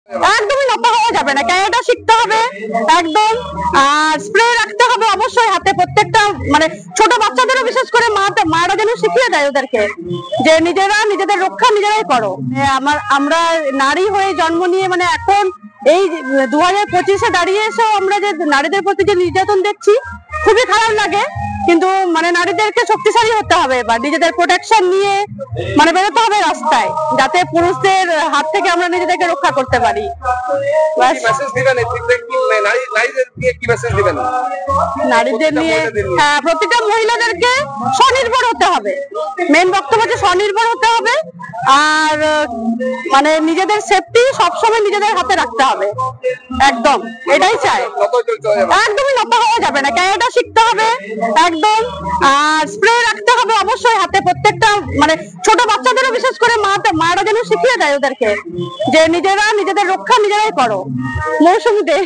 একদমই নতা হওয়া যাবে না, ক্যারাটা শিখতে হবে একদম। আর স্প্রে রাখতে হবে অবশ্যই হাতে, প্রত্যেকটা মানে ছোট বাচ্চাদেরও বিশেষ করে মারা যেন শিখিয়ে দেয় ওদেরকে যে নিজেরা নিজেদের রক্ষা নিজেরাই করো। আমরা নারী হয়ে জন্ম নিয়ে মানে এখন এই 2025-এ দাঁড়িয়ে এসেও আমরা যে নারীদের প্রতি যে নির্যাতন দেখছি খুবই খারাপ লাগে। কিন্তু মানে নারীদেরকে শক্তিশালী হতে হবে, বা নিজেদের প্রোটেকশন নিয়ে মানে বেরোতে হবে রাস্তায়, যাতে পুরুষদের হাত থেকে আমরা নিজেদেরকে রক্ষা করতে পারি। নারীদের নিয়ে প্রতিটা মহিলাদেরকে স্বনির্ভর হতে হবে, মেন বক্তব্য হচ্ছে স্বনির্ভর হতে হবে। আর মানে নিজেদের সেফটি সবসময় নিজেদের হাতে রাখতে হবে, একদম এটাই চাই। একদমই নত হওয়া যাবে না, ক্যারাটা শিখতে হবে একদম। আর স্প্রে রাখতে হবে অবশ্যই হাতে, প্রত্যেকটা মানে ছোট বাচ্চাদেরও বিশেষ করে মারা যেন শিখিয়ে দেয় ওদেরকে যে নিজেরা নিজেদের রক্ষা নিজেরাই করো। মৌসুমী দে।